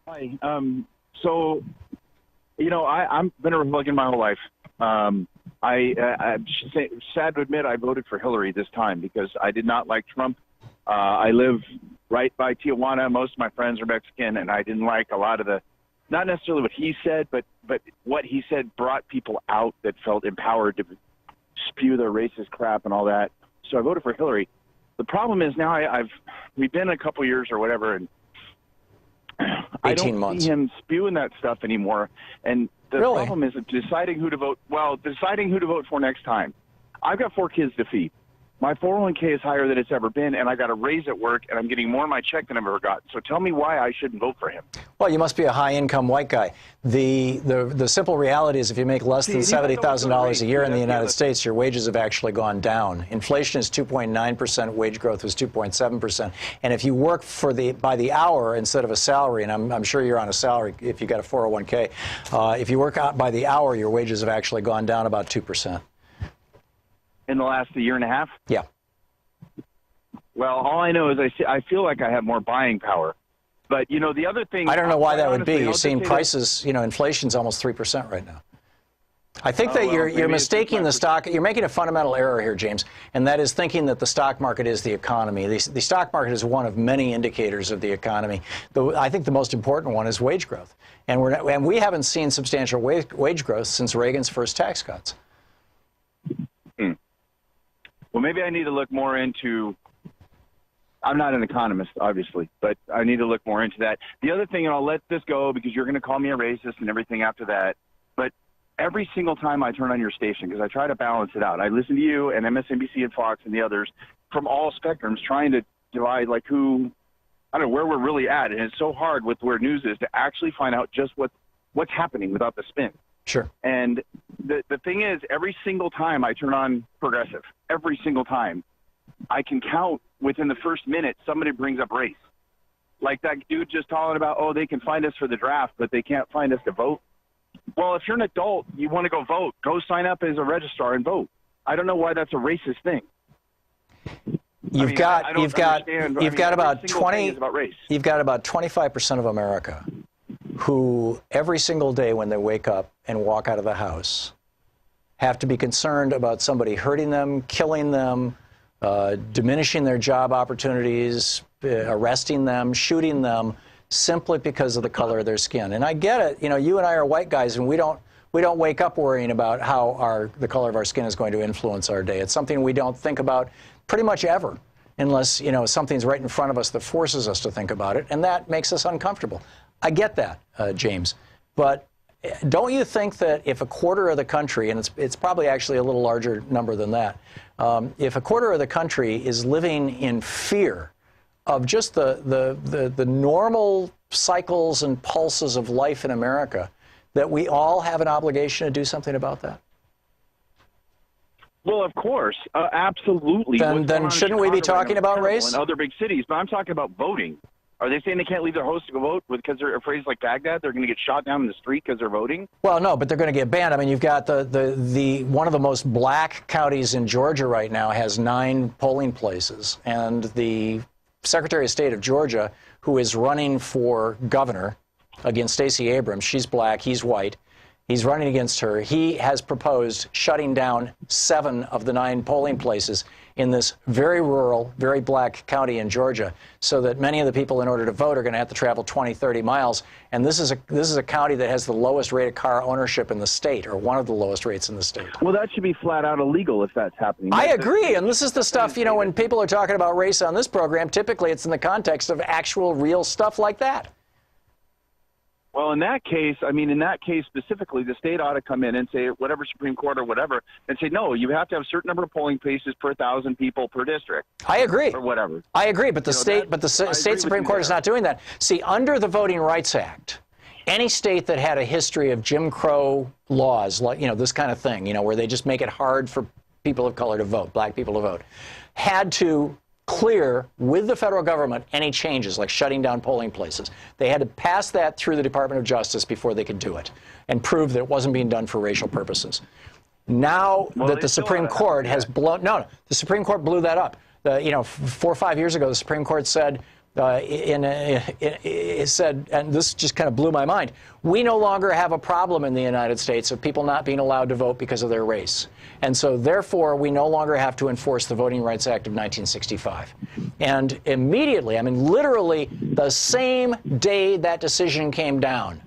Hi. So, I've been a Republican my whole life. I'm sad to admit I voted for Hillary this time because I did not like Trump. I live right by Tijuana. Most of my friends are Mexican, and I didn't like a lot of not necessarily what he said, but what he said brought people out that felt empowered to spew their racist crap and all that. So I voted for Hillary. The problem is now we've been a couple years or whatever, and I don't see him spewing that stuff anymore. And the problem is deciding who to vote. Well, deciding who to vote for next time. I've got 4 kids to feed. My 401k is higher than it's ever been, and I got a raise at work, and I'm getting more in my check than I've ever gotten. So tell me why I shouldn't vote for him. Well, you must be a high-income white guy. The simple reality is if you make less than $70,000 a year in the United States, your wages have actually gone down. Inflation is 2.9%, wage growth was 2.7%. And if you work by the hour instead of a salary, and I'm sure you're on a salary if you got a 401k, if you work out by the hour, your wages have actually gone down about 2%. In the last year and a half? Yeah. Well, all I know is I feel like I have more buying power. But, the other thing... I don't know why that would be. You're seeing prices, inflation's almost 3% right now. I think that you're mistaking the stock. You're making a fundamental error here, James, and that is thinking that the stock market is the economy. The stock market is one of many indicators of the economy. I think the most important one is wage growth. And we haven't seen substantial wage growth since Reagan's first tax cuts. Well, maybe I need to look more into, I'm not an economist, obviously, but I need to look more into that. The other thing, and I'll let this go because you're going to call me a racist and everything after that, but every single time I turn on your station, because I try to balance it out, I listen to you and MSNBC and Fox and the others from all spectrums trying to divide like where we're really at. And it's so hard with where news is to actually find out just what's happening without the spin. Sure. And the thing is, every single time I turn on Progressive, every single time, I can count within the first minute somebody brings up race. Like that dude just talking about, they can find us for the draft, but they can't find us to vote. Well, if you're an adult, you want to go vote, go sign up as a registrar and vote. I don't know why that's a racist thing. You've got about 25% of America who every single day when they wake up and walk out of the house have to be concerned about somebody hurting them, killing them, diminishing their job opportunities, arresting them, shooting them, simply because of the color of their skin. And I get it. You and I are white guys, and we don't wake up worrying about how the color of our skin is going to influence our day. It's something we don't think about pretty much ever, unless something's right in front of us that forces us to think about it, and that makes us uncomfortable. I get that, James, but don't you think that if a quarter of the country, and it's probably actually a little larger number than that, if a quarter of the country is living in fear of just the normal cycles and pulses of life in America, that we all have an obligation to do something about that? Well, of course, absolutely. Then shouldn't we be talking about race? In other big cities, but I'm talking about voting. Are they saying they can't leave their house to go vote because they're afraid, like Baghdad, they're going to get shot down in the street because they're voting? Well, no, but they're going to get banned. I mean, you've got the one of the most black counties in Georgia right now has 9 polling places, and the Secretary of State of Georgia, who is running for governor against Stacey Abrams, she's black, he's white. He's running against her. He has proposed shutting down 7 of the 9 polling places in this very rural, very black county in Georgia, so that many of the people, in order to vote, are going to have to travel 20, 30 miles. And this is a county that has the lowest rate of car ownership in the state, or one of the lowest rates in the state. Well, that should be flat out illegal if that's happening. I agree, and this is the stuff, when people are talking about race on this program, typically it's in the context of actual real stuff like that. Well, in that case specifically, the state ought to come in and say, whatever Supreme Court or whatever, and say, no, you have to have a certain number of polling places per 1,000 people per district. I agree. Or whatever. I agree, but the state Supreme Court is not doing that. See, under the Voting Rights Act, any state that had a history of Jim Crow laws, like, this kind of thing, where they just make it hard for people of color to vote, black people to vote, had to clear with the federal government any changes like shutting down polling places. They had to pass that through the Department of Justice before they could do it and prove that it wasn't being done for racial purposes. Now that the Supreme Court has blown, the Supreme Court blew that up. 4 or 5 years ago, the Supreme Court said it said, and this just kind of blew my mind, we no longer have a problem in the United States of people not being allowed to vote because of their race. And so, therefore, we no longer have to enforce the Voting Rights Act of 1965. And immediately, I mean, literally the same day that decision came down,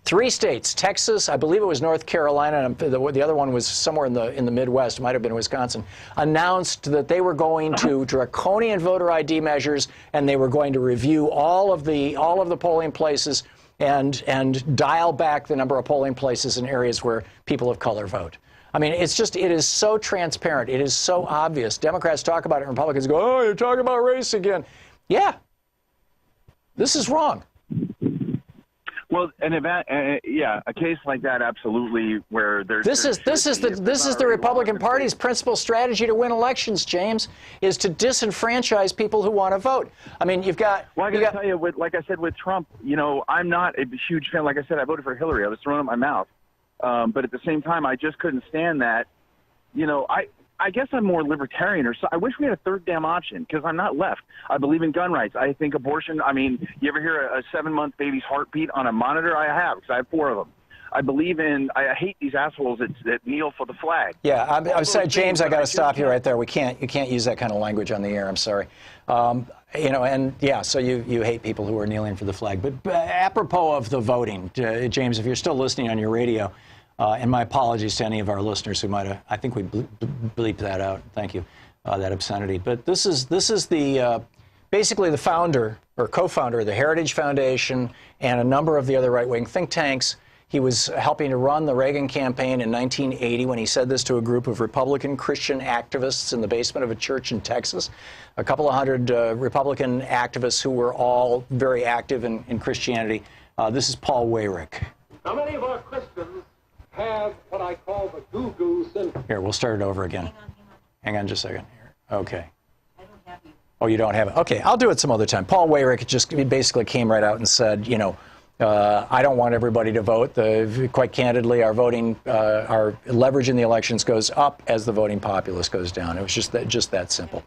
3 states, Texas, I believe it was North Carolina, and the other one was somewhere in the Midwest, it might have been Wisconsin, announced that they were going to draconian voter ID measures, and they were going to review all of the polling places and dial back the number of polling places in areas where people of color vote. I mean, it is so transparent. It is so obvious. Democrats talk about it, and Republicans go, oh, you're talking about race again. Yeah, this is wrong. Well, and a case like that, absolutely, where there's this is the Republican Party's principal strategy to win elections, James, is to disenfranchise people who want to vote. I mean, you've got. Well, I got to tell you, like I said with Trump, you know, I'm not a huge fan. Like I said, I voted for Hillary. I was throwing up my mouth, but at the same time, I just couldn't stand that. You know, I guess I'm more libertarian, or so. I wish we had a third damn option, because I'm not left. I believe in gun rights. I think abortion, I mean, you ever hear a 7-month baby's heartbeat on a monitor? I have, because I have 4 of them. I hate these assholes that kneel for the flag. Yeah, I'm sorry, James, I got to stop you right there. You can't use that kind of language on the air. I'm sorry. You know, and yeah, so you hate people who are kneeling for the flag. But apropos of the voting, James, if you're still listening on your radio, and my apologies to any of our listeners who might have, I think we bleeped that out. Thank you, that obscenity. But this is the basically the founder or co-founder of the Heritage Foundation and a number of the other right-wing think tanks. He was helping to run the Reagan campaign in 1980 when he said this to a group of Republican Christian activists in the basement of a church in Texas. A couple of hundred Republican activists who were all very active in Christianity. This is Paul Weyrich. Now, many of our Christians have what I call the goo-goo syndrome. Here, we'll start it over again. Hang on just a second here. Okay. I don't have you. Oh, you don't have it? Okay, I'll do it some other time. Paul Weyrich he basically came right out and said, you know, I don't want everybody to vote. Quite candidly, our leverage in the elections goes up as the voting populace goes down. It was just that simple.